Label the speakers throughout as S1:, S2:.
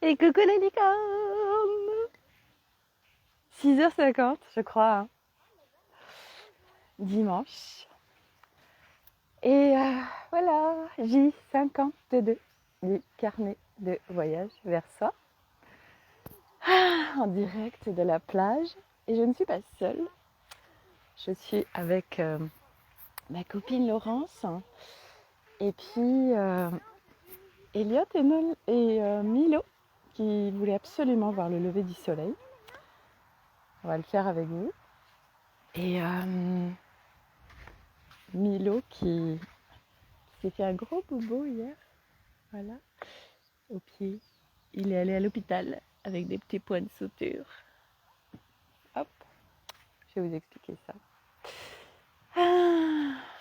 S1: Et coucou la licorne. 6h50 je crois, hein. Dimanche. Et voilà, J52 du carnet de voyage vers soi, en direct de la plage. Et je ne suis pas seule, je suis avec ma copine Laurence, et puis Elliot et Milo, qui voulaient absolument voir le lever du soleil. On va le faire avec vous. Et Milo qui s'est fait un gros bobo hier, voilà, au pied. Il est allé à l'hôpital avec des petits points de suture. Hop, je vais vous expliquer ça.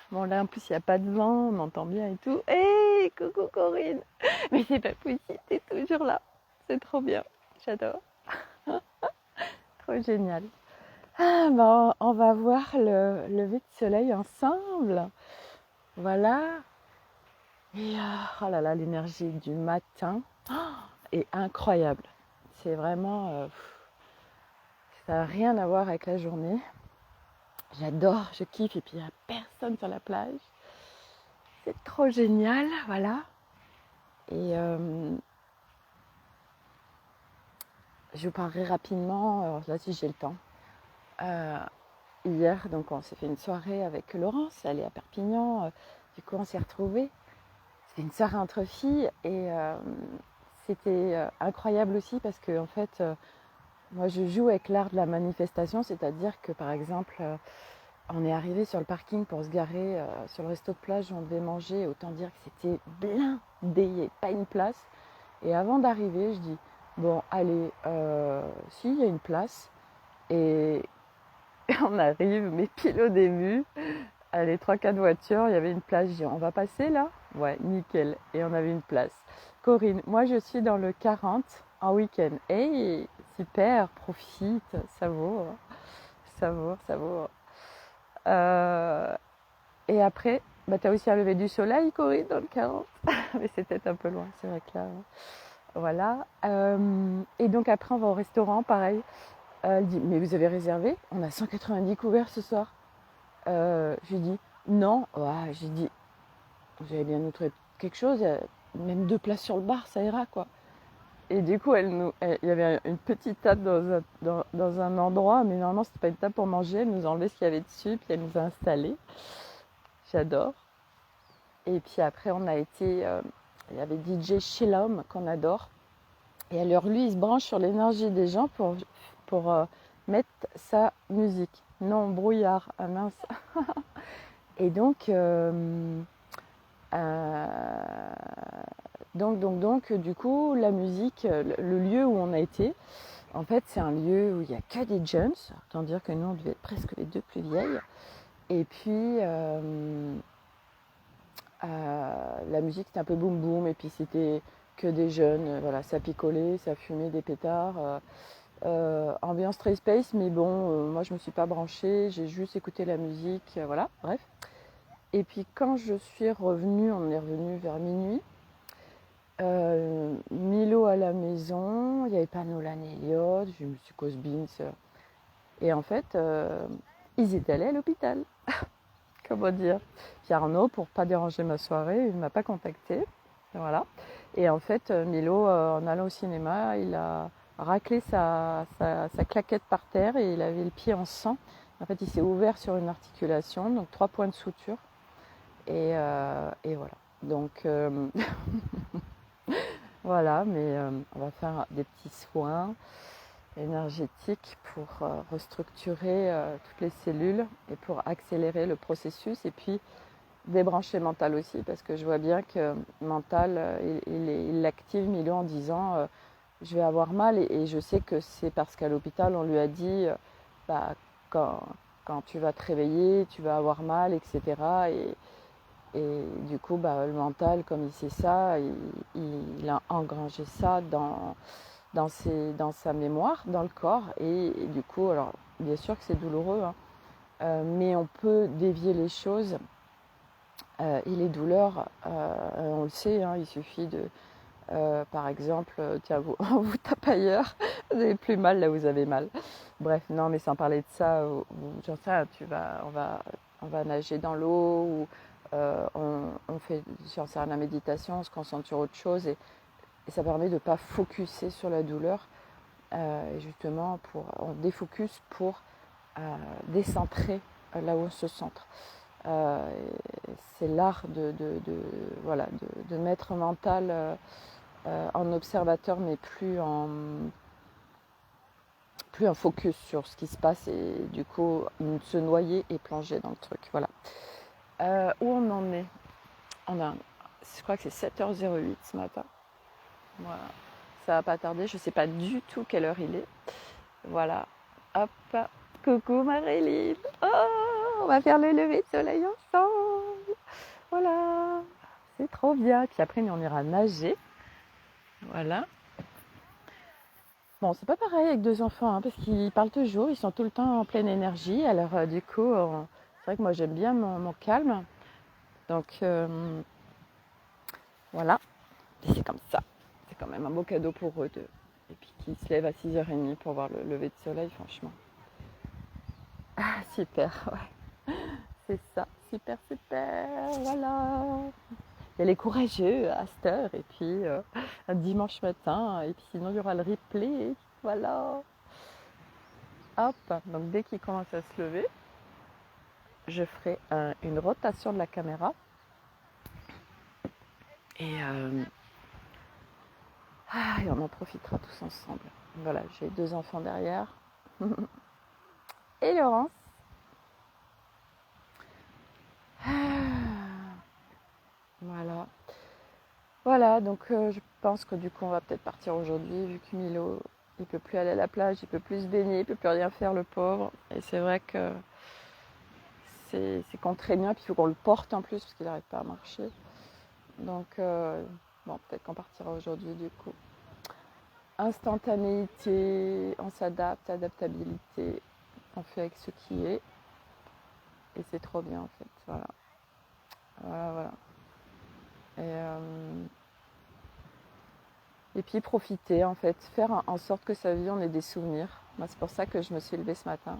S1: Bon, là en plus il n'y a pas de vent, on entend bien et tout. Hé, coucou Corinne. Mais c'est pas possible, t'es toujours là. C'est trop bien, j'adore. Trop génial. Bon, on va voir le lever de soleil ensemble. Voilà. Et oh là là, l'énergie du matin est incroyable. C'est vraiment... ça n'a rien à voir avec la journée. J'adore, je kiffe. Et puis il n'y a personne sur la plage. C'est trop génial, voilà. Et je vous parlerai rapidement, alors là si j'ai le temps. Hier, donc on s'est fait une soirée avec Laurence, elle est à Perpignan. Du coup, on s'est retrouvés. C'était une soirée entre filles et c'était incroyable aussi parce que en fait, moi je joue avec l'art de la manifestation, c'est-à-dire que par exemple, on est arrivé sur le parking pour se garer sur le resto de plage où on devait manger. Autant dire que c'était blindé, il n'y avait pas une place. Et avant d'arriver, je dis bon, allez, si, il y a une place. Et on arrive, mais pile au début, allez, 3-4 voitures, il y avait une place. Je dis on va passer là? Ouais, nickel. Et on avait une place. Corinne, moi je suis dans le 40 en week-end. Hey, super, profite, savoure, savoure, savoure. Et après, bah, tu as aussi un lever du soleil, Corinne, dans le 40. Mais c'est peut-être un peu loin, c'est vrai que là, voilà. Et donc après, on va au restaurant, pareil. Elle dit, mais vous avez réservé? On a 190 couverts ce soir. Je lui dis, non. Ouais, j'ai dit, vous avez bien nous trouvé quelque chose, même 2 places sur le bar, ça ira, quoi. Et du coup, il y avait une petite table dans un endroit, mais normalement, c'était pas une table pour manger. Elle nous a enlevé ce qu'il y avait dessus, puis elle nous a installés. J'adore. Et puis après, on a été... il y avait DJ Shalom qu'on adore. Et alors lui, il se branche sur l'énergie des gens pour mettre sa musique. Non, brouillard, ah mince. Et donc, du coup, la musique, le lieu où on a été, en fait, c'est un lieu où il n'y a que des jeunes. Autant dire que nous, on devait être presque les 2 plus vieilles. Et puis... la musique c'était un peu boum boum et puis c'était que des jeunes, voilà, ça picolait, ça fumait des pétards, ambiance très space, mais bon, moi je me suis pas branchée, j'ai juste écouté la musique, voilà, bref. Et puis quand je suis revenue, on est revenu vers minuit, Milo à la maison, il n'y avait pas Nolan et Elliot, je me suis Cosbins, et en fait, ils étaient allés à l'hôpital. Comment dire? Puis Arnaud, pour pas déranger ma soirée, il ne m'a pas contacté. Voilà. Et en fait, Milo, en allant au cinéma, il a raclé sa claquette par terre et il avait le pied en sang. En fait, il s'est ouvert sur une articulation, donc 3 points de suture. Et voilà. Donc, voilà, mais on va faire des petits soins énergétiques pour restructurer toutes les cellules et pour accélérer le processus. Et puis, débrancher mental aussi, parce que je vois bien que mental, il l'active Milo en disant je vais avoir mal, et je sais que c'est parce qu'à l'hôpital on lui a dit bah, quand, quand tu vas te réveiller, tu vas avoir mal, etc. Et du coup, bah, le mental, comme il sait ça, il a engrangé ça dans sa mémoire, dans le corps, et du coup, alors bien sûr que c'est douloureux, hein, mais on peut dévier les choses. Et les douleurs, on le sait, hein, il suffit Par exemple, tiens, vous, vous tapez ailleurs, vous avez plus mal là où vous avez mal. Bref, non, mais sans parler de ça, j'en sais rien, on va nager dans l'eau ou on fait, j'en sais rien, la méditation, on se concentre sur autre chose et ça permet de ne pas focuser sur la douleur et justement on défocus pour décentrer là où on se centre. C'est l'art voilà, de mettre mental en observateur, mais plus en focus sur ce qui se passe et du coup se noyer et plonger dans le truc. Voilà. Où on en est je crois que c'est 7h08 ce matin. Voilà. Ça va pas tarder, je sais pas du tout quelle heure il est. Voilà. Hop. Coucou Marilyn. Oh, on va faire le lever de soleil ensemble. Voilà. C'est trop bien. Puis après, on ira nager. Voilà. Bon, c'est pas pareil avec 2 enfants, hein, parce qu'ils parlent toujours, ils sont tout le temps en pleine énergie. Alors, du coup, c'est vrai que moi, j'aime bien mon calme. Donc, voilà. Et c'est comme ça. C'est quand même un beau cadeau pour eux deux. Et puis, qu'ils se lèvent à 6h30 pour voir le lever de soleil, franchement. Ah, super, ouais. C'est ça. Super, super. Voilà. Il y a les courageux à cette heure, et puis un dimanche matin, et puis sinon, il y aura le replay. Voilà. Hop, donc dès qu'il commence à se lever, je ferai une rotation de la caméra et on en profitera tous ensemble. Voilà, j'ai 2 enfants derrière et Laurence. Voilà. Voilà, donc je pense que du coup on va peut-être partir aujourd'hui vu que Milo il peut plus aller à la plage, il peut plus se baigner, il peut plus rien faire le pauvre. Et c'est vrai que c'est contraignant, puis il faut qu'on le porte en plus parce qu'il n'arrive pas à marcher. Donc bon, peut-être qu'on partira aujourd'hui du coup. Instantanéité, on s'adapte, adaptabilité, on fait avec ce qui est. Et c'est trop bien en fait. Voilà. Voilà, voilà. Et puis profiter en fait, faire en sorte que sa vie, on ait des souvenirs. Moi, c'est pour ça que je me suis levée ce matin.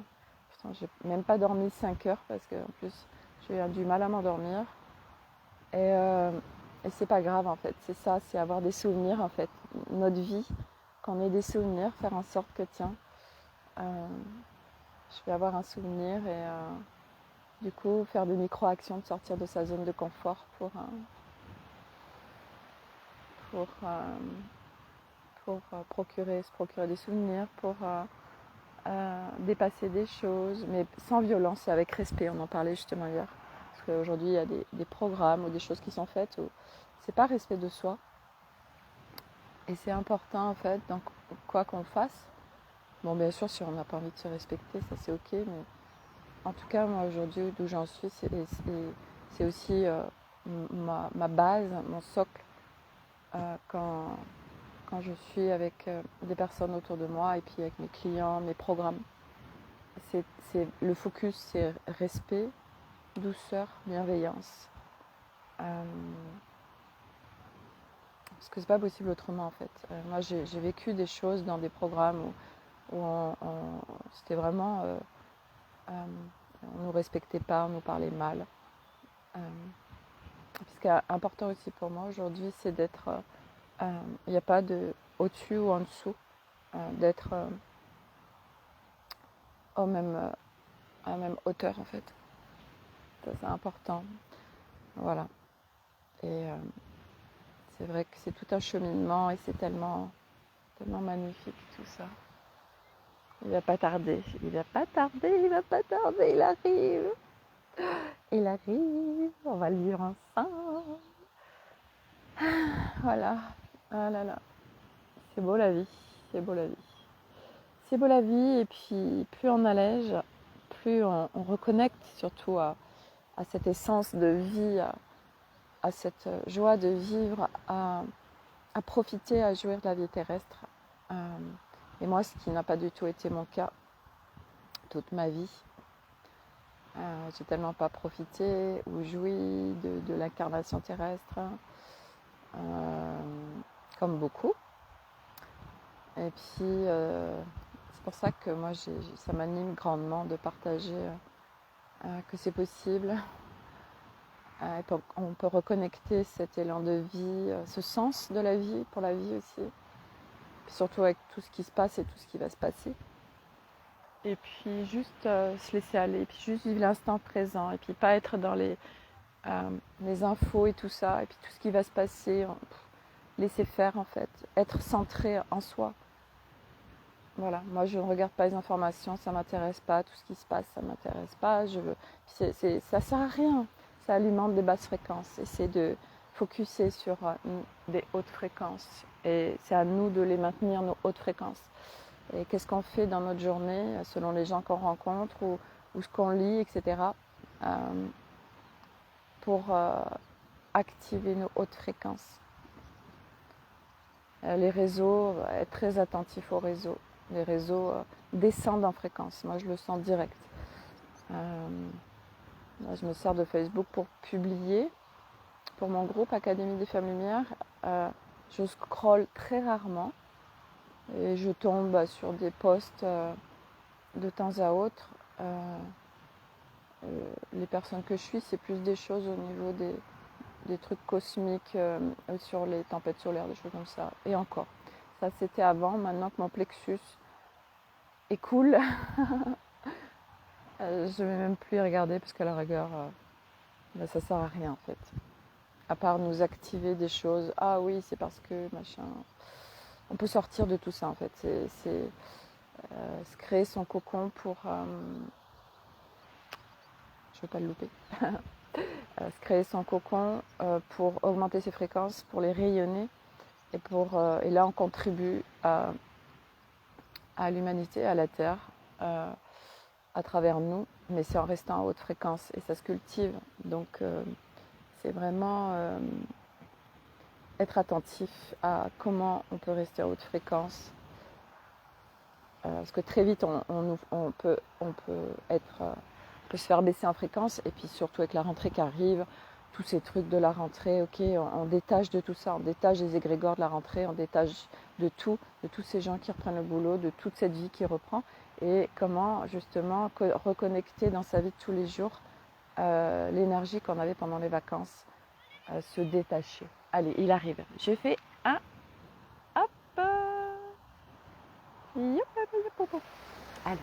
S1: Putain, j'ai même pas dormi 5 heures parce que en plus, j'ai eu du mal à m'endormir. Et c'est pas grave en fait, c'est ça, c'est avoir des souvenirs en fait. Notre vie, qu'on ait des souvenirs, faire en sorte que tiens, je vais avoir un souvenir et du coup faire des micro-actions, de sortir de sa zone de confort pour, se procurer des souvenirs, pour dépasser des choses, mais sans violence et avec respect. On en parlait justement hier. Parce qu'aujourd'hui, il y a des programmes ou des choses qui sont faites où c'est pas respect de soi. Et c'est important en fait, donc quoi qu'on fasse. Bon, bien sûr, si on n'a pas envie de se respecter, ça c'est ok, mais en tout cas, moi aujourd'hui, d'où j'en suis, c'est aussi ma base, mon socle quand je suis avec des personnes autour de moi et puis avec mes clients, mes programmes. Le focus, c'est respect, douceur, bienveillance. Parce que c'est pas possible autrement en fait. Moi, j'ai vécu des choses dans des programmes où c'était vraiment on nous respectait pas, on nous parlait mal. Ce qui est important aussi pour moi aujourd'hui, c'est d'être, il n'y a pas de au-dessus ou en dessous, d'être à la même hauteur en fait. Ça, c'est important. Voilà. Et c'est vrai que c'est tout un cheminement et c'est tellement, tellement magnifique tout ça. Il va pas tarder, il va pas tarder, il va pas tarder, il arrive. Il arrive, on va le vivre ensemble. Voilà. Ah là là. C'est beau la vie, c'est beau la vie. C'est beau la vie et puis plus on allège, plus on reconnecte surtout à cette essence de vie, à cette joie de vivre, à profiter, à jouir de la vie terrestre. Et moi, ce qui n'a pas du tout été mon cas toute ma vie, j'ai tellement pas profité ou joui de l'incarnation terrestre. comme beaucoup. Et puis, c'est pour ça que moi, ça m'anime grandement de partager que c'est possible. On peut reconnecter cet élan de vie, ce sens de la vie, pour la vie aussi. Puis surtout avec tout ce qui se passe et tout ce qui va se passer. Et puis juste se laisser aller, et puis juste vivre l'instant présent, et puis pas être dans les infos et tout ça, et puis tout ce qui va se passer, laisser faire en fait, être centré en soi. Voilà, moi je ne regarde pas les informations, ça ne m'intéresse pas, tout ce qui se passe, ça ne m'intéresse pas, ça ne sert à rien, ça alimente des basses fréquences, essayer de focuser sur des hautes fréquences, et c'est à nous de les maintenir, nos hautes fréquences. Et qu'est-ce qu'on fait dans notre journée, selon les gens qu'on rencontre ou ce qu'on lit, etc., pour activer nos hautes fréquences. Les réseaux, être très attentif aux réseaux. Les réseaux descendent en fréquence. Moi, je le sens direct. Je me sers de Facebook pour publier. Pour mon groupe Académie des Femmes Lumière, je scrolle très rarement. Et je tombe sur des posts de temps à autre. Les personnes que je suis, c'est plus des choses au niveau des trucs cosmiques sur les tempêtes solaires, des choses comme ça. Et encore. Ça, c'était avant. Maintenant que mon plexus est cool, je ne vais même plus y regarder parce qu'à la rigueur, ça sert à rien en fait. À part nous activer des choses. Ah oui, c'est parce que machin. On peut sortir de tout ça en fait. C'est se créer son cocon pour. Je ne veux pas le louper. Se créer son cocon pour augmenter ses fréquences, pour les rayonner. Et là, on contribue à l'humanité, à la Terre, à travers nous, mais c'est en restant à haute fréquence et ça se cultive. Donc, c'est vraiment être attentif à comment on peut rester à haute fréquence. Parce que très vite, on peut se faire baisser en fréquence, et puis surtout avec la rentrée qui arrive, tous ces trucs de la rentrée, ok, on détache de tout ça, on détache des égrégores de la rentrée, on détache de tout, de tous ces gens qui reprennent le boulot, de toute cette vie qui reprend, et comment justement reconnecter dans sa vie de tous les jours l'énergie qu'on avait pendant les vacances, se détacher. Allez, il arrive. J'ai fait un hop, allez.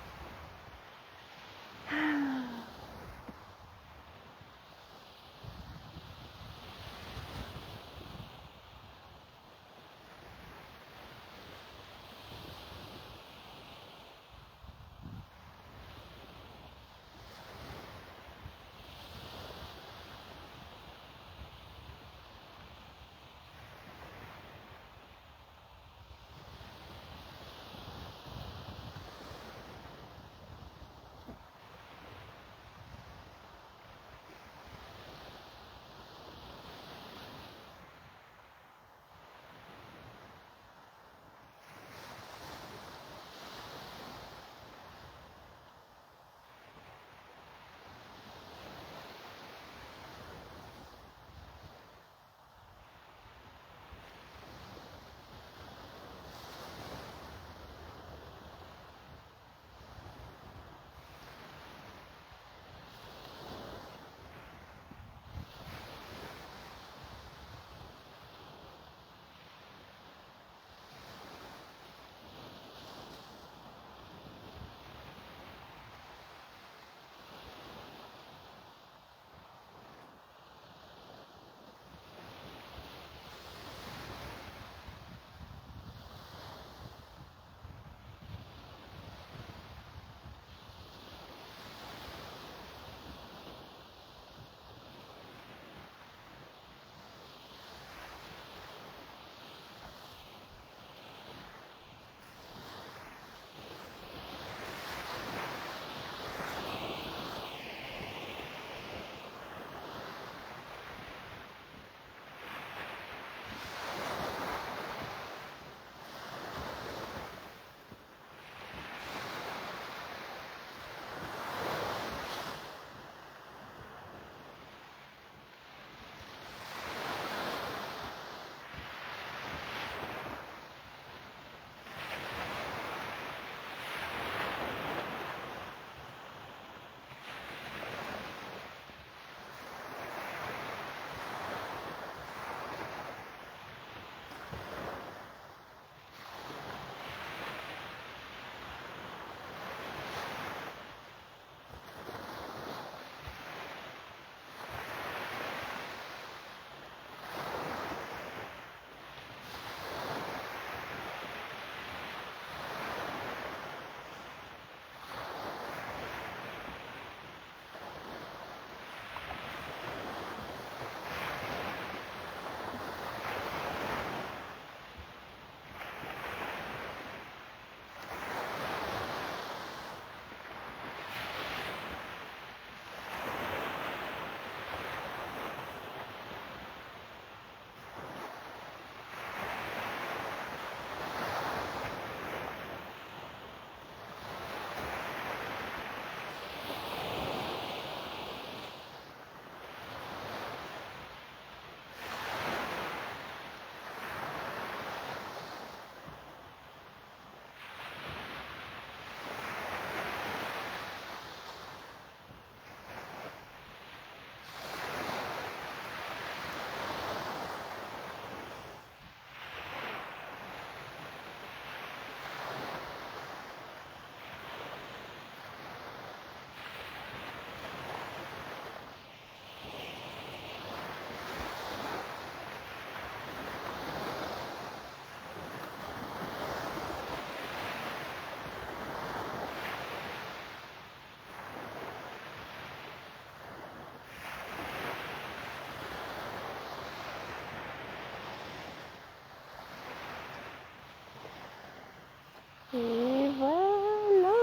S1: Et voilà.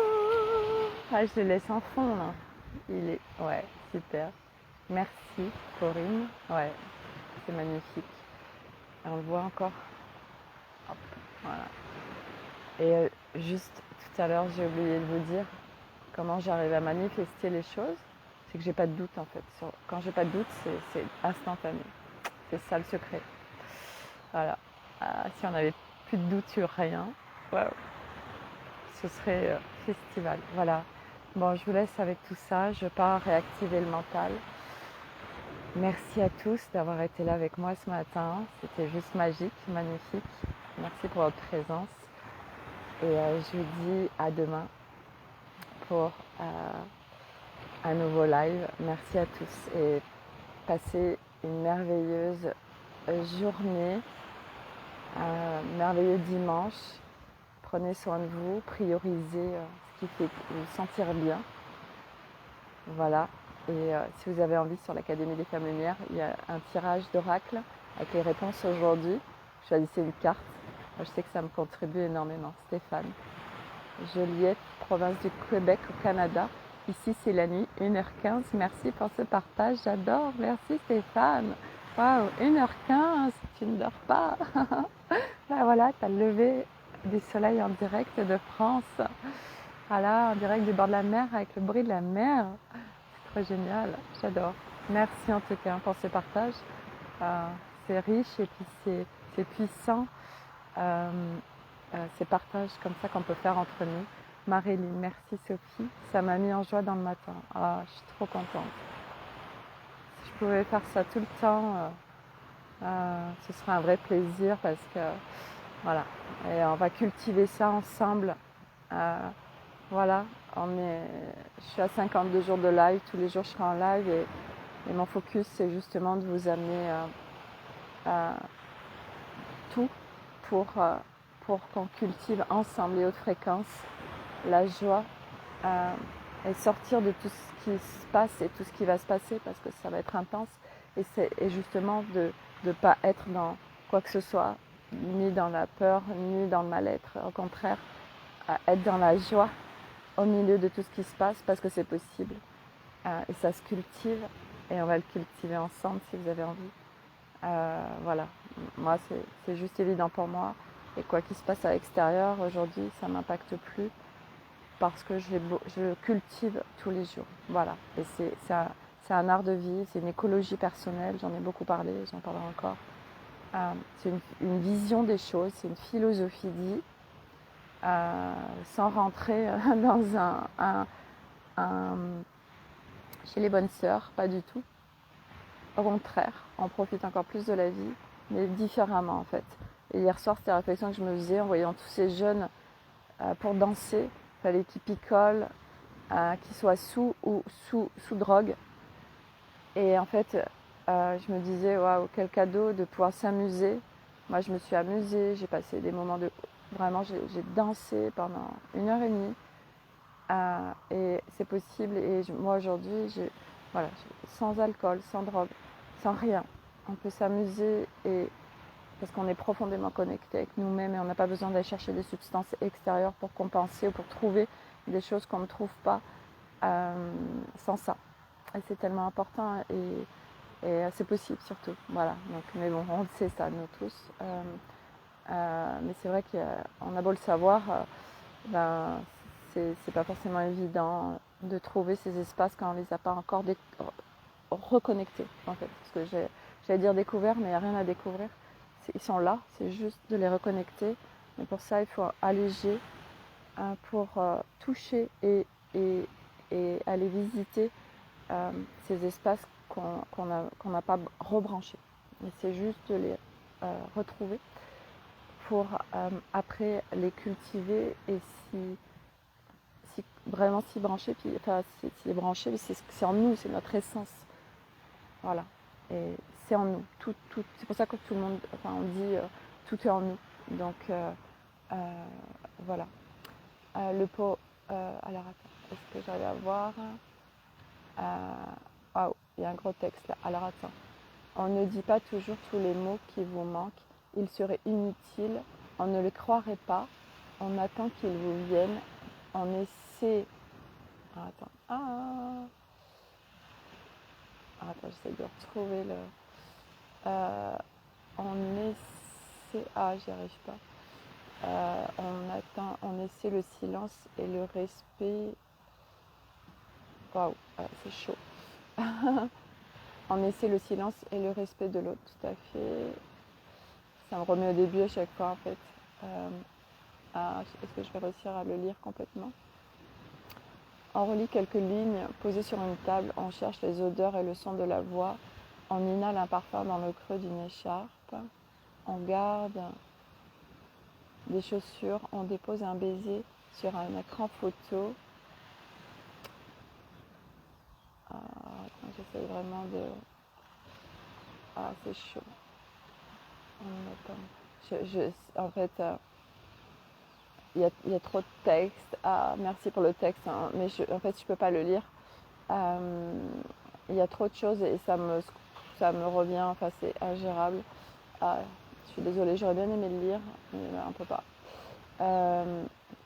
S1: Ah, je le laisse en fond là. Il est, ouais, super. Merci Corinne. Ouais, c'est magnifique. On le voit encore. Hop, voilà. Et juste tout à l'heure, j'ai oublié de vous dire comment j'arrive à manifester les choses. C'est que j'ai pas de doute en fait. Quand j'ai pas de doute, c'est instantané. C'est ça le secret. Voilà. Ah, si on n'avait plus de doute sur rien, wow, ce serait festival. Voilà. Bon, je vous laisse avec tout ça. Je pars réactiver le mental. Merci à tous d'avoir été là avec moi ce matin. C'était juste magique, magnifique. Merci pour votre présence. Et je vous dis à demain pour un nouveau live. Merci à tous et passez une merveilleuse journée, un merveilleux dimanche. Prenez soin de vous, priorisez ce qui fait vous sentir bien. Voilà. Et si vous avez envie, sur l'Académie des Femmes Lumière, il y a un tirage d'oracle avec les réponses aujourd'hui. Choisissez une carte. Moi, je sais que ça me contribue énormément. Stéphane. Joliette, province du Québec au Canada. Ici, c'est la nuit, 1h15. Merci pour ce partage, j'adore. Merci Stéphane. Waouh, 1h15, tu ne dors pas. Ben voilà, tu as le lever du soleil en direct de France. Voilà, en direct du bord de la mer avec le bruit de la mer. C'est trop génial, j'adore. Merci en tout cas pour ce partage. C'est riche et puis c'est puissant. Ces partages comme ça qu'on peut faire entre nous. Maréline, merci Sophie. Ça m'a mis en joie dans le matin. Ah, je suis trop contente. Si je pouvais faire ça tout le temps, ce serait un vrai plaisir parce que voilà. Et on va cultiver ça ensemble. Voilà. Je suis à 52 jours de live. Tous les jours, je serai en live et mon focus, c'est justement de vous amener tout pour qu'on cultive ensemble les hautes fréquences, la joie et sortir de tout ce qui se passe et tout ce qui va se passer parce que ça va être intense et justement de ne pas être dans quoi que ce soit, ni dans la peur, ni dans le mal-être. Au contraire, être dans la joie au milieu de tout ce qui se passe parce que c'est possible. Et ça se cultive et on va le cultiver ensemble si vous avez envie. Voilà, moi c'est juste évident pour moi et quoi qu'il se passe à l'extérieur aujourd'hui ça ne m'impacte plus parce que je cultive tous les jours. Voilà, et c'est un art de vie, c'est une écologie personnelle, j'en ai beaucoup parlé, j'en parlerai encore. C'est une vision des choses, c'est une philosophie de vie sans rentrer dans chez les bonnes sœurs, pas du tout. Au contraire, on profite encore plus de la vie, mais différemment en fait. Et hier soir, c'était la réflexion que je me faisais en voyant tous ces jeunes pour danser. Il fallait qu'ils picolent, qu'ils soient sous ou sous drogue. Et en fait, je me disais, waouh, quel cadeau de pouvoir s'amuser. Moi, je me suis amusée, j'ai passé des moments de... Vraiment, j'ai dansé pendant 1h30. Et c'est possible. Et moi, aujourd'hui, voilà, sans alcool, sans drogue, sans rien. On peut s'amuser parce qu'on est profondément connecté avec nous-mêmes et on n'a pas besoin d'aller chercher des substances extérieures pour compenser ou pour trouver des choses qu'on ne trouve pas sans ça. Et c'est tellement important et c'est possible surtout. Voilà. Donc, mais bon, on le sait ça, nous tous. Mais c'est vrai qu'on a beau le savoir, c'est pas forcément évident de trouver ces espaces quand on les a pas encore reconnectés en fait. Parce que j'allais dire découvert, mais il n'y a rien à découvrir. Ils sont là, c'est juste de les reconnecter. Mais pour ça, il faut alléger pour toucher et aller visiter ces espaces qu'on n'a pas rebranchés. Mais c'est juste de les retrouver pour après les cultiver et vraiment s'y brancher. Puis, enfin, s'y brancher, c'est en nous, c'est notre essence. Voilà. Et c'est en nous. Tout, c'est pour ça que tout le monde, enfin, on dit tout est en nous. Donc voilà. Le pot. Alors attends, est-ce que j'allais avoir waouh, il y a un gros texte là. Alors attends. On ne dit pas toujours tous les mots qui vous manquent. Ils seraient inutiles. On ne le croirait pas. on attend qu'ils vous viennent. On essaie. Ah, attends. Attends, j'essaie de retrouver le. On essaie. J'y arrive pas. On essaie le silence et le respect. Waouh, c'est chaud. On essaie le silence et le respect de l'autre, tout à fait. Ça me remet au début à chaque fois en fait. Est-ce que je vais réussir à le lire complètement? On relit quelques lignes posées sur une table, on cherche les odeurs et le son de la voix, on inhale un parfum dans le creux d'une écharpe, on garde des chaussures, on dépose un baiser sur un écran photo. J'essaie vraiment de... c'est chaud. En fait, il y a trop de texte. Merci pour le texte, hein, mais en fait, je ne peux pas le lire. Il y a trop de choses et ça me revient, enfin, c'est ingérable. Je suis désolée, j'aurais bien aimé le lire, mais là, on ne peut pas.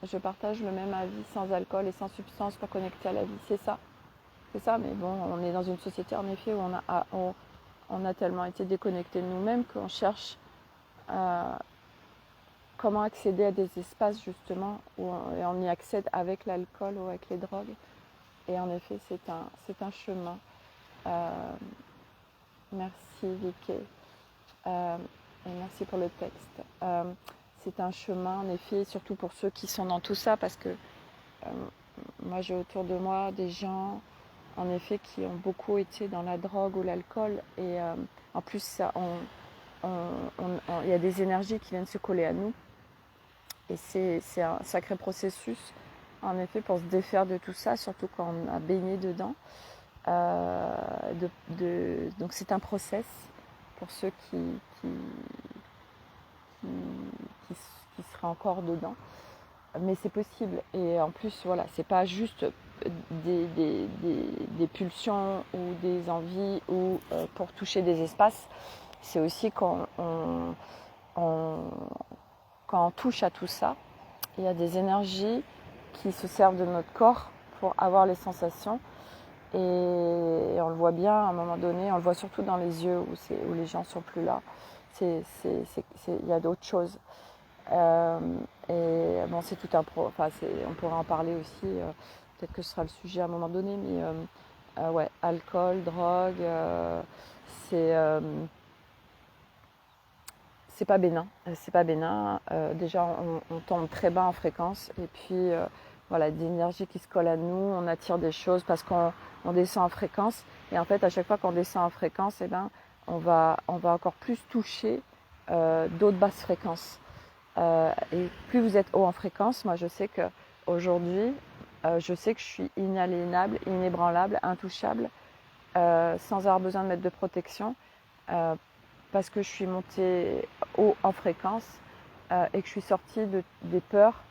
S1: Je partage le même avis, sans alcool et sans substance pour connecter à la vie. C'est ça, mais bon, on est dans une société en effet où on a tellement été déconnectés de nous-mêmes qu'on cherche comment accéder à des espaces justement où on y accède avec l'alcool ou avec les drogues. Et en effet, c'est un chemin. Merci Vicky. Et merci pour le texte. C'est un chemin en effet, surtout pour ceux qui sont dans tout ça, parce que moi j'ai autour de moi des gens en effet qui ont beaucoup été dans la drogue ou l'alcool et en plus il y a des énergies qui viennent se coller à nous et c'est un sacré processus en effet pour se défaire de tout ça, surtout quand on a baigné dedans. Donc c'est un process pour ceux qui seraient encore dedans, mais c'est possible. Et en plus voilà, c'est pas juste des pulsions ou des envies ou pour toucher des espaces, c'est aussi quand on touche à tout ça, il y a des énergies qui se servent de notre corps pour avoir les sensations. Et on le voit bien à un moment donné, on le voit surtout dans les yeux où les gens sont plus là. Il y a d'autres choses. Et bon, c'est tout un on pourra en parler aussi. Peut-être que ce sera le sujet à un moment donné, mais ouais, alcool, drogue, c'est pas bénin. C'est pas bénin. Déjà, on tombe très bas en fréquence. Et puis, voilà, des énergies qui se collent à nous. On attire des choses parce qu'on descend en fréquence. Et en fait, à chaque fois qu'on descend en fréquence, on va encore plus toucher d'autres basses fréquences. Et plus vous êtes haut en fréquence, moi, je sais qu'aujourd'hui, je sais que je suis inaliénable, inébranlable, intouchable, sans avoir besoin de mettre de protection. Parce que je suis montée haut en fréquence et que je suis sortie des peurs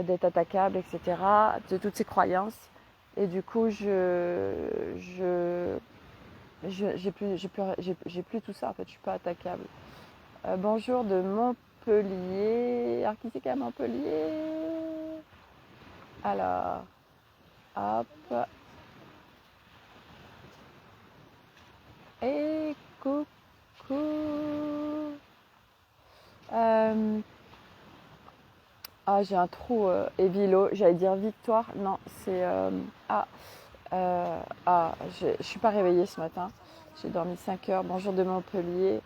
S1: d'être attaquable, etc., de toutes ces croyances. Et du coup, j'ai plus tout ça, en fait, je suis pas attaquable. Bonjour de Montpellier. Alors, qui c'est qu'à Montpellier? Alors, hop. Et coucou. J'ai un trou. Évilo, j'allais dire Victoire. Non, c'est... je suis pas réveillée ce matin. J'ai dormi 5 heures. Bonjour de Montpellier.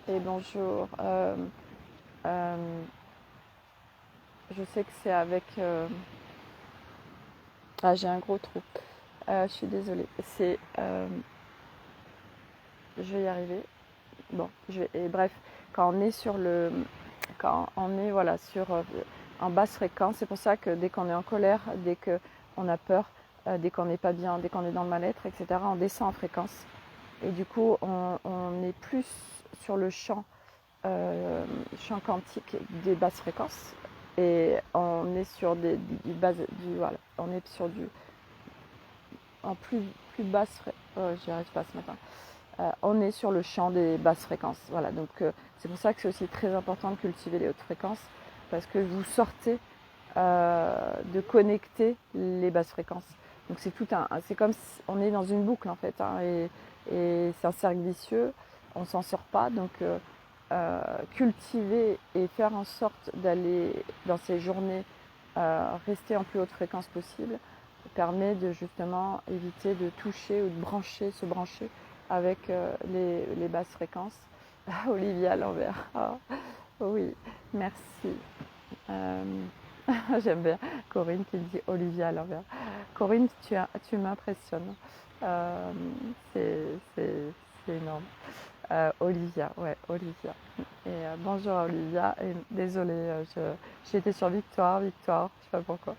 S1: Et bonjour. Je sais que c'est avec... j'ai un gros trou. Je suis désolée. Je vais y arriver. Bon, bref, quand on est en basse fréquence, c'est pour ça que dès qu'on est en colère, dès qu'on a peur, dès qu'on n'est pas bien, dès qu'on est dans le mal-être, etc., on descend en fréquence. Et du coup, on est plus sur le champ quantique des basses fréquences. Et on est sur on est sur en plus basse fréquence. J'y arrive pas ce matin. On est sur le champ des basses fréquences. Voilà, donc c'est pour ça que c'est aussi très important de cultiver les hautes fréquences parce que vous sortez de connecter les basses fréquences. Donc c'est comme si on est dans une boucle en fait, hein, et c'est un cercle vicieux, on s'en sort pas. Donc cultiver et faire en sorte d'aller dans ces journées rester en plus haute fréquence possible permet de justement éviter de toucher ou de se brancher avec les basses fréquences. Olivia à l'envers. Oh, oui, merci. J'aime bien Corinne qui dit Olivia à l'envers. Corinne, tu m'impressionnes. Euh, c'est énorme. Olivia, ouais, Olivia. Et bonjour Olivia. Et désolée, j'étais sur Victoire, je sais pas pourquoi.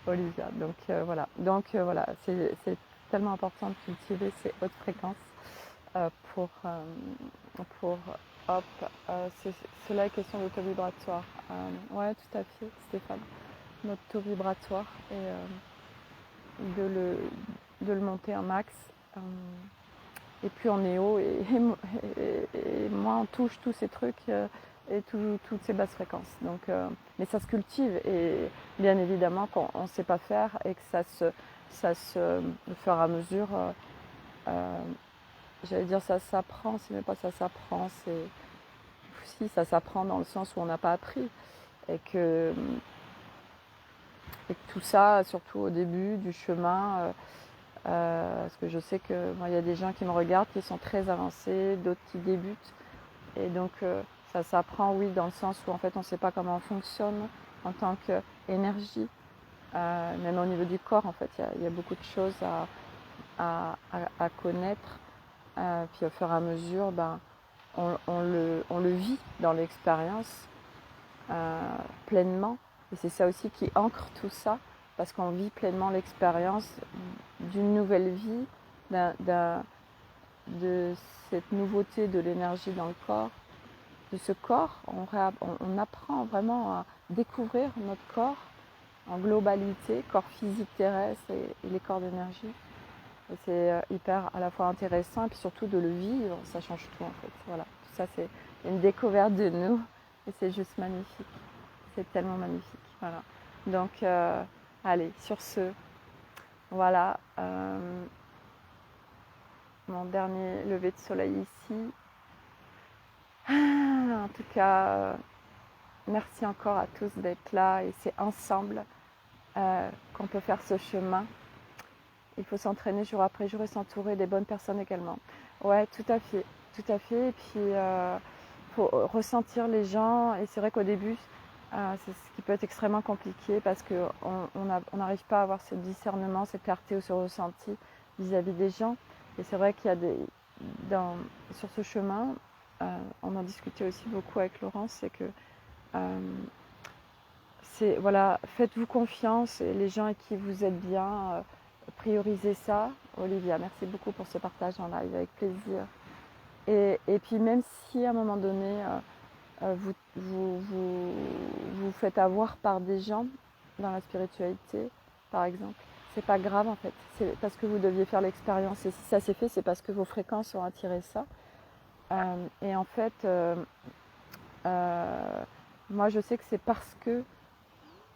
S1: Olivia. Donc voilà. Donc voilà, c'est tellement important de cultiver ces hautes fréquences pour hop, c'est la question d'auto-vibratoire. Ouais, tout à fait, Stéphane. Notre taux vibratoire et de le monter un max. Et plus on est haut et moins on touche tous ces trucs et toutes ces basses fréquences. Donc, mais ça se cultive et bien évidemment qu'on ne sait pas faire et que ça se au fur et à mesure, j'allais dire ça s'apprend, c'est même pas ça s'apprend, c'est si ça s'apprend dans le sens où on n'a pas appris et que tout ça, surtout au début du chemin, parce que je sais que il y a des gens qui me regardent qui sont très avancés, d'autres qui débutent. Et donc ça s'apprend, oui, dans le sens où en fait on ne sait pas comment on fonctionne en tant qu'énergie. Même au niveau du corps, en fait, il y a beaucoup de choses à connaître. Puis au fur et à mesure, on le vit dans l'expérience pleinement. Et c'est ça aussi qui ancre tout ça, parce qu'on vit pleinement l'expérience d'une nouvelle vie, de cette nouveauté de l'énergie dans le corps, de ce corps. On apprend vraiment à découvrir notre corps en globalité, corps physique terrestre et les corps d'énergie. Et c'est hyper à la fois intéressant et puis surtout de le vivre, ça change tout en fait. Voilà, tout ça c'est une découverte de nous et c'est juste magnifique. C'est tellement magnifique. Voilà. Donc, allez, sur ce, voilà mon dernier lever de soleil ici. En tout cas, merci encore à tous d'être là et c'est ensemble qu'on peut faire ce chemin. Il faut s'entraîner jour après jour et s'entourer des bonnes personnes également. Ouais, tout à fait, tout à fait. Et puis, faut ressentir les gens. Et c'est vrai qu'au début, c'est ce qui peut être extrêmement compliqué parce qu'on n'arrive pas à avoir ce discernement, cette clarté ou ce ressenti vis-à-vis des gens. Et c'est vrai qu'il y a sur ce chemin, on en discutait aussi beaucoup avec Laurence, c'est que voilà, faites-vous confiance et les gens avec qui vous êtes bien, priorisez ça. Olivia, merci beaucoup pour ce partage en live, avec plaisir. Et puis même si à un moment donné, vous faites avoir par des gens dans la spiritualité, par exemple, c'est pas grave en fait. C'est parce que vous deviez faire l'expérience. Et si ça s'est fait, c'est parce que vos fréquences ont attiré ça. Et en fait, moi je sais que c'est parce que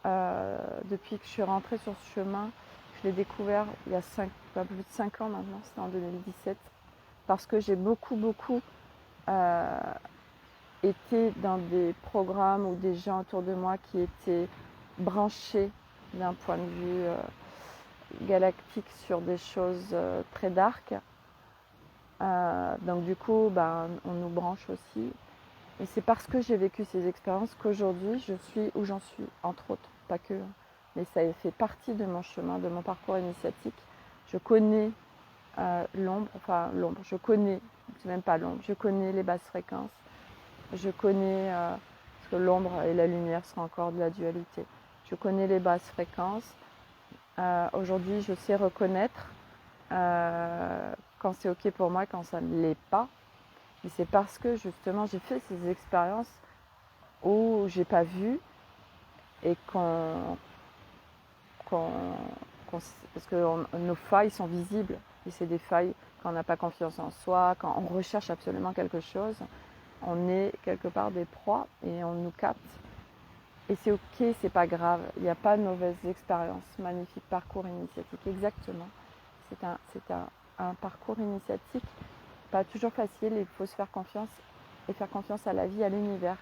S1: depuis que je suis rentrée sur ce chemin, je l'ai découvert il y a plus de 5 ans maintenant, c'était en 2017, parce que j'ai beaucoup été dans des programmes ou des gens autour de moi qui étaient branchés d'un point de vue galactique sur des choses très dark. Donc du coup, on nous branche aussi. Et c'est parce que j'ai vécu ces expériences qu'aujourd'hui, je suis où j'en suis, entre autres, pas que. Mais ça a fait partie de mon chemin, de mon parcours initiatique. Je connais l'ombre, je connais, c'est même pas l'ombre, je connais les basses fréquences. Je connais, parce que l'ombre et la lumière sont encore de la dualité. Je connais les basses fréquences. Aujourd'hui, je sais reconnaître quand c'est OK pour moi, quand ça ne l'est pas. Et c'est parce que justement j'ai fait ces expériences où j'ai pas vu et parce que nos failles sont visibles. Et c'est des failles quand on n'a pas confiance en soi, quand on recherche absolument quelque chose, on est quelque part des proies et on nous capte. Et c'est ok, c'est pas grave. Il n'y a pas de mauvaise expérience. Magnifique parcours initiatique, exactement. C'est un parcours initiatique, pas toujours facile. Il faut se faire confiance et faire confiance à la vie, à l'univers.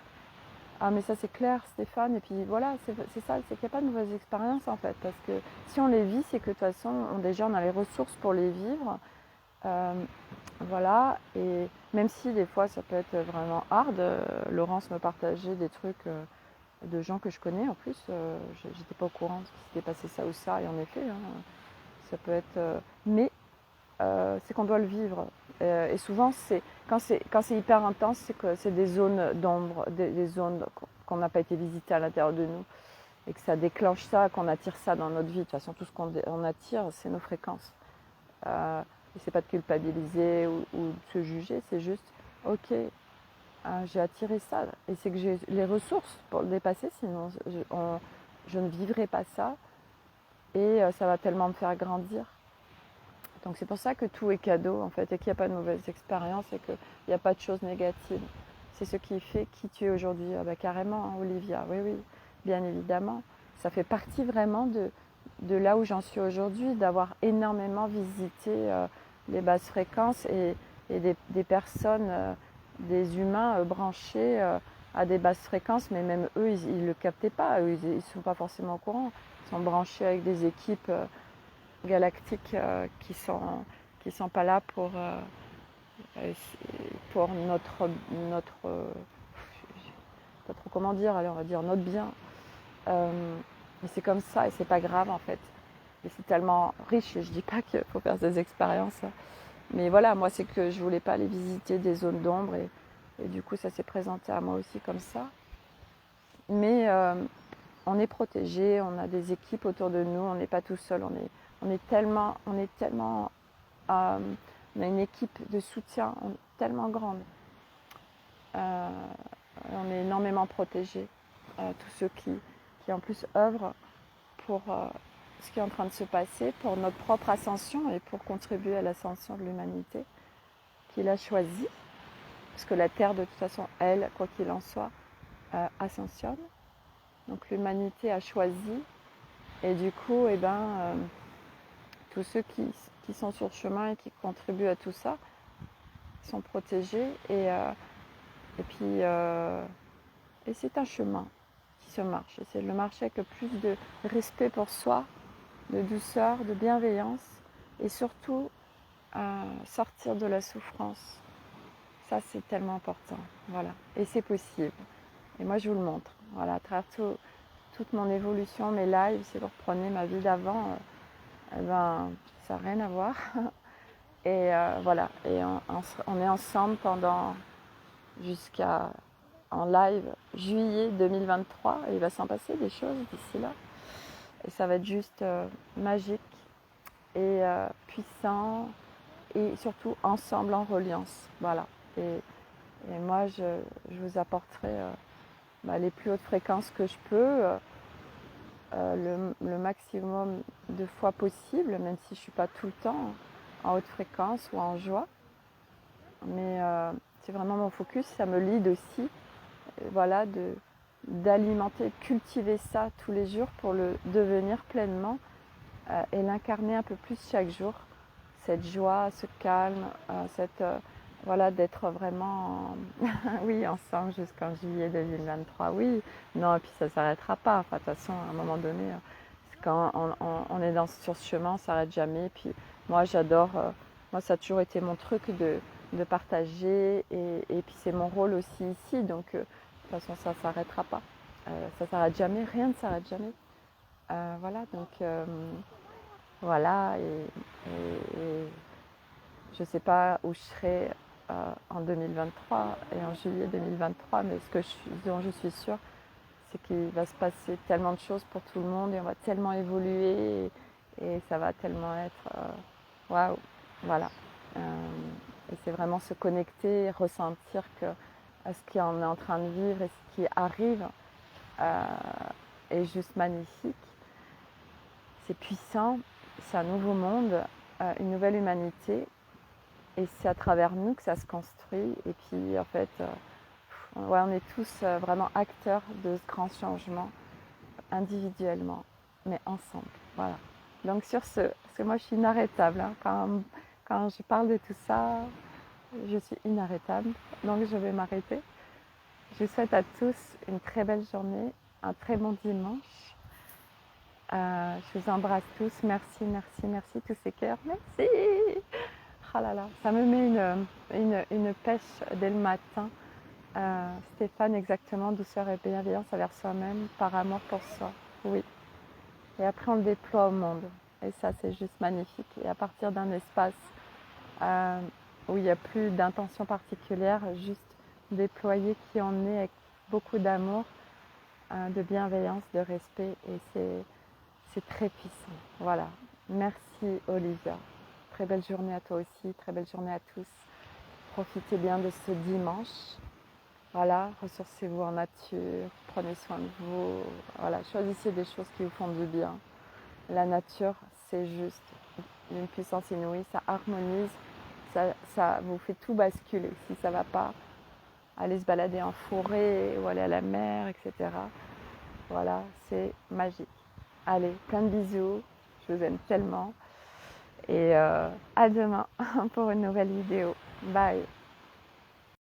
S1: Ah mais ça c'est clair Stéphane, et puis voilà, c'est ça, c'est qu'il n'y a pas de mauvaise expérience en fait, parce que si on les vit, c'est que de toute façon, déjà on a les ressources pour les vivre, euh, voilà, et même si des fois ça peut être vraiment hard, Laurence me partageait des trucs de gens que je connais en plus, j'étais pas au courant de ce qui s'était passé ça ou ça, et en effet, hein, ça peut être... mais c'est qu'on doit le vivre. Et souvent, quand c'est hyper intense, c'est que c'est des zones d'ombre, des zones qu'on n'a pas été visitées à l'intérieur de nous, et que ça déclenche ça, qu'on attire ça dans notre vie. De toute façon, tout ce qu'on attire, c'est nos fréquences. Et c'est pas de culpabiliser ou de se juger, c'est juste, ok, j'ai attiré ça, et c'est que j'ai les ressources pour le dépasser, sinon je ne vivrai pas ça, et ça va tellement me faire grandir. Donc c'est pour ça que tout est cadeau en fait, et qu'il n'y a pas de mauvaise expérience, et qu'il n'y a pas de choses négatives. C'est ce qui fait qui tu es aujourd'hui. Ah bah carrément, hein, Olivia, oui, oui, bien évidemment. Ça fait partie vraiment de là où j'en suis aujourd'hui, d'avoir énormément visité les basses fréquences et des personnes, des humains branchés à des basses fréquences, mais même eux, ils ne le captaient pas, eux, ils ne sont pas forcément au courant. Ils sont branchés avec des équipes galactiques qui sont pas là pour notre pas trop comment dire, allez, on va dire notre bien. Et c'est comme ça, et c'est pas grave en fait. Et c'est tellement riche, et je dis pas qu'il faut faire des expériences, mais voilà, moi c'est que je voulais pas aller visiter des zones d'ombre, et du coup ça s'est présenté à moi aussi comme ça. Mais on est protégé, on a des équipes autour de nous, on n'est pas tout seul, on est tellement, on a une équipe de soutien tellement grande. On est énormément protégés, tous ceux qui en plus œuvrent pour ce qui est en train de se passer, pour notre propre ascension et pour contribuer à l'ascension de l'humanité qu'il a choisie. Parce que la Terre, de toute façon, elle, quoi qu'il en soit, ascensionne. Donc l'humanité a choisi, et du coup, tous ceux qui sont sur le chemin et qui contribuent à tout ça sont protégés, et c'est un chemin qui se marche. Et c'est le marcher avec le plus de respect pour soi, de douceur, de bienveillance, et surtout sortir de la souffrance. Ça, c'est tellement important. Voilà. Et c'est possible. Et moi, je vous le montre. Voilà, à travers toute mon évolution, mes lives, si vous reprenez ma vie d'avant, ça n'a rien à voir. Et voilà. Et on est ensemble jusqu'à en live juillet 2023. Et il va s'en passer des choses d'ici là. Et ça va être juste magique et puissant, et surtout ensemble en reliance. Voilà. Et moi, je vous apporterai les plus hautes fréquences que je peux, le maximum de fois possible, même si je ne suis pas tout le temps en haute fréquence ou en joie. Mais c'est vraiment mon focus, ça me lead aussi, voilà, d'alimenter, de cultiver ça tous les jours pour le devenir pleinement et l'incarner un peu plus chaque jour. Cette joie, ce calme, voilà, d'être vraiment oui, ensemble jusqu'en juillet 2023. Oui, non, et puis ça ne s'arrêtera pas. Enfin, de toute façon, à un moment donné, quand on est sur ce chemin, on ne s'arrête jamais. Et puis moi, j'adore, moi, ça a toujours été mon truc de partager. Et puis c'est mon rôle aussi ici. Donc, de toute façon, ça ne s'arrêtera pas. Ça ne s'arrête jamais, rien ne s'arrête jamais. Voilà, donc voilà. Et je ne sais pas où je serai en 2023 et en juillet 2023, mais dont je suis sûre, c'est qu'il va se passer tellement de choses pour tout le monde, et on va tellement évoluer, et ça va tellement être waouh, voilà. Et c'est vraiment se connecter, ressentir à ce qu'on est en train de vivre et ce qui arrive est juste magnifique. C'est puissant, c'est un nouveau monde, une nouvelle humanité. Et c'est à travers nous que ça se construit. Et puis en fait, on est tous vraiment acteurs de ce grand changement. individuellement, mais ensemble. Voilà. Donc sur ce, parce que moi je suis inarrêtable, hein, quand je parle de tout ça, je suis inarrêtable, donc je vais m'arrêter. Je vous souhaite à tous une très belle journée, un très bon dimanche. Je vous embrasse tous, merci, merci, merci, tous ces cœurs, merci. Oh là là, ça me met une pêche dès le matin. Stéphane, exactement, douceur et bienveillance envers soi-même, par amour pour soi. Oui. Et après, on le déploie au monde. Et ça, c'est juste magnifique. Et à partir d'un espace où il n'y a plus d'intention particulière, juste déployer qui en est avec beaucoup d'amour, de bienveillance, de respect. Et c'est très puissant. Voilà. Merci, Olivia. Très belle journée à toi aussi. Très belle journée à tous. Profitez bien de ce dimanche. Voilà, ressourcez-vous en nature, prenez soin de vous, voilà, choisissez des choses qui vous font du bien. La nature, c'est juste une puissance inouïe, ça harmonise, ça vous fait tout basculer. Si ça ne va pas, allez se balader en forêt ou aller à la mer, etc. Voilà, c'est magique. Allez, plein de bisous, je vous aime tellement et à demain pour une nouvelle vidéo. Bye.